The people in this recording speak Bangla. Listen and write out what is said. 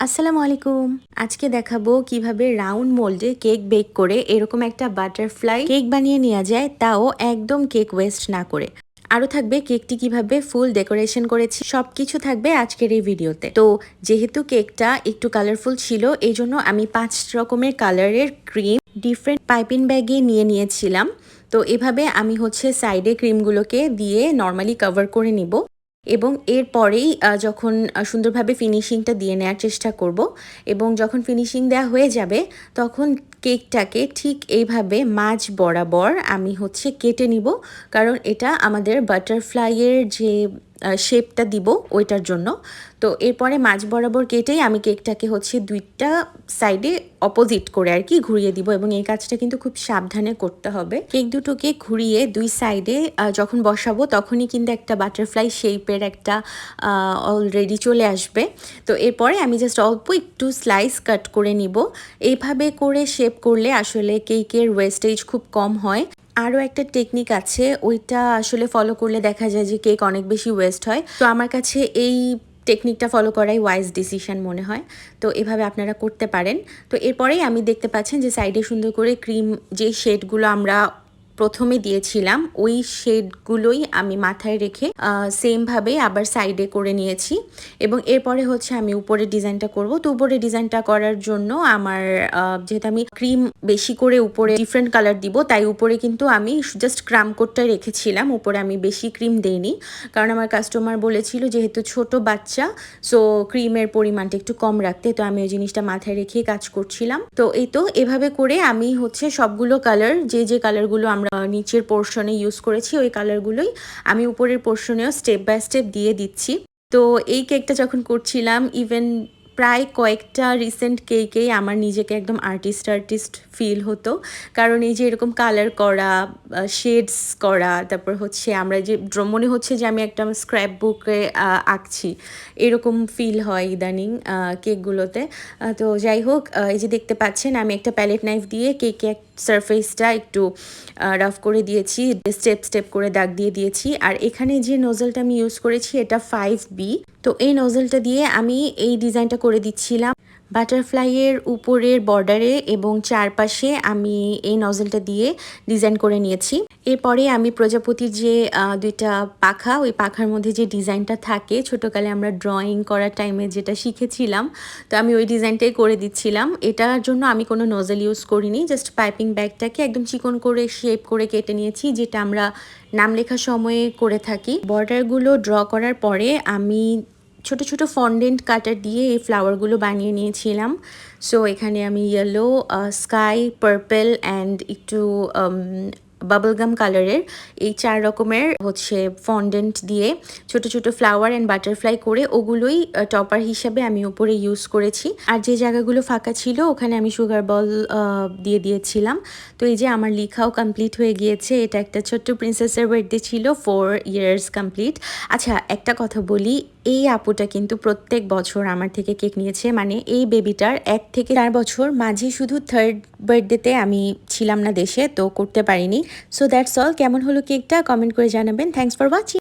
আসসালামু আলাইকুম। আজকে দেখাবো কিভাবে রাউন্ড মোল্ডে কেক বেক করে এরকম একটা বাটারফ্লাই কেক বানিয়ে নেওয়া যায়, তাও একদম কেক ওয়েস্ট না করে। আরও থাকবে কেকটি কিভাবে ফুল ডেকোরেশন করেছি, সবকিছু থাকবে আজকের এই ভিডিওতে। তো যেহেতু কেকটা একটু কালারফুল ছিল, এই জন্য আমি 5 রকমের কালারের ক্রিম ডিফারেন্ট পাইপিং ব্যাগে নিয়ে নিয়েছিলাম। তো এভাবে আমি সাইডে ক্রিমগুলোকে দিয়ে নর্মালি কভার করে নিব এবং এরপরেই যখন সুন্দরভাবে ফিনিশিংটা দিয়ে নেওয়ার চেষ্টা করব এবং যখন ফিনিশিং দেওয়া হয়ে যাবে তখন কেকটাকে ঠিক এইভাবে মাঝ বরাবর আমি কেটে নিব, কারণ এটা আমাদের বাটারফ্লাইয়ের যে শেপটা দিব ওইটার জন্য। তো এরপরে মাঝ বরাবর কেটেই আমি কেকটাকে দুইটা সাইডে অপোজিট করে আর কি ঘুরিয়ে দিব, এবং এই কাজটা কিন্তু খুব সাবধানে করতে হবে। কেক দুটোকে ঘুরিয়ে দুই সাইডে যখন বসাবো তখনই কিন্তু একটা বাটারফ্লাই শেপের একটা অলরেডি চলে আসবে। তো এরপরে আমি জাস্ট অল্প একটু স্লাইস কাট করে নিব। এইভাবে করে শেপ করলে আসলে কেকের ওয়েস্টেজ খুব কম হয়। আরও একটা টেকনিক আছে, ওইটা আসলে ফলো করলে দেখা যায় যে কেক অনেক বেশি ওয়েস্ট হয়। তো আমার কাছে এই টেকনিকটা ফলো করাই ওয়াইজ ডিসিশন মনে হয়। তো এভাবে আপনারা করতে পারেন। তো এরপরেই আমি দেখতে পাচ্ছেন যে সাইডে সুন্দর করে ক্রিম যে শেডগুলো আমরা প্রথমে দিয়েছিলাম ওই শেডগুলোই আমি মাথায় রেখে সেমভাবে আবার সাইডে করে নিয়েছি। এবং এরপরে আমি উপরে ডিজাইনটা করব। তো উপরে ডিজাইনটা করার জন্য আমার যেহেতু আমি ক্রিম বেশি করে উপরে ডিফারেন্ট কালার দিব, তাই উপরে কিন্তু আমি জাস্ট ক্রাম কোটটা রেখেছিলাম, উপরে আমি বেশি ক্রিম দেইনি। কারণ আমার কাস্টমার বলেছিল যেহেতু ছোট বাচ্চা, সো ক্রিমের পরিমাণটা একটু কম রাখতে। তো আমি ওই জিনিসটা মাথায় রেখেই কাজ করছিলাম। তো এই তো এভাবে করে আমি সবগুলো কালার, যে কালারগুলো আমরা নিচের পোর্শনে ইউজ করেছি ওই কালারগুলোই আমি উপরের পোর্শনেও স্টেপ বাই স্টেপ দিয়ে দিচ্ছি। তো এই কেকটা যখন করছিলাম, ইভেন প্রায় কয়েকটা রিসেন্ট কেকেই আমার নিজেকে একদম আর্টিস্ট ফিল হতো। কারণ এই যে এরকম কালার করা, শেডস করা, তারপর আমরা যে মনে হচ্ছে যে আমি একটা স্ক্র্যাপ বুকে আঁকছি, এরকম ফিল হয় ইদানিং কেকগুলোতে। তো যাই হোক, এই যে দেখতে পাচ্ছেন আমি একটা প্যালেট নাইফ দিয়ে কেকের সারফেসটা একটু রাফ করে দিয়েছি, স্টেপ করে দাগ দিয়ে দিয়েছি। আর এখানে যে নোজেলটা আমি ইউজ করেছি এটা 5B। তো এই নোজেলটা দিয়ে আমি এই ডিজাইনটা করে দিচ্ছিলাম বাটারফ্লাইয়ের উপরের বর্ডারে, এবং চারপাশে আমি এই নজেলটা দিয়ে ডিজাইন করে নিয়েছি। এরপরে আমি প্রজাপতির যে দুইটা পাখা, ওই পাখার মধ্যে যে ডিজাইনটা থাকে ছোটোকালে আমরা ড্রয়িং করার টাইমে যেটা শিখেছিলাম, তো আমি ওই ডিজাইনটাই করে দিচ্ছিলাম। এটার জন্য আমি কোনো নজেল ইউজ করিনি, জাস্ট পাইপিং ব্যাগটাকে একদম চিকন করে শেপ করে কেটে নিয়েছি, যেটা আমরা নাম লেখার সময়ে করে থাকি। বর্ডারগুলো ড্র করার পরে আমি ছোট ছোট ফন্ডেন্ট কাটার দিয়ে এই ফ্লাওয়ারগুলো বানিয়ে নিয়েছিলাম। সো এখানে আমি ইয়েলো, স্কাই, পার্পল অ্যান্ড একটু বাবলগাম কালারের এই 4 রকমের ফন্ডেন্ট দিয়ে ছোট ছোট ফ্লাওয়ার অ্যান্ড বাটারফ্লাই করে ওগুলোই টপার হিসাবে আমি উপরে ইউজ করেছি। আর যে জায়গাগুলো ফাঁকা ছিল ওখানে আমি সুগার বল দিয়ে দিয়েছিলাম। তো এই যে আমার লেখাও কমপ্লিট হয়ে গিয়েছে। এটা একটা ছোট্ট প্রিন্সেসের বার্থডে ছিল, 4 ইয়ার্স কমপ্লিট। আচ্ছা, একটা কথা বলি, এই আপুটা কিন্তু প্রত্যেক বছর আমার থেকে কেক নিয়েছে, মানে এই বেবিটার 1 থেকে 4 বছর, মাঝে শুধু 3rd বার্থডেতে আমি ছিলাম না দেশে, তো করতে পারিনি। So that's all. কেমন হলো কেকটা কমেন্ট করে জানাবেন। Thanks for watching.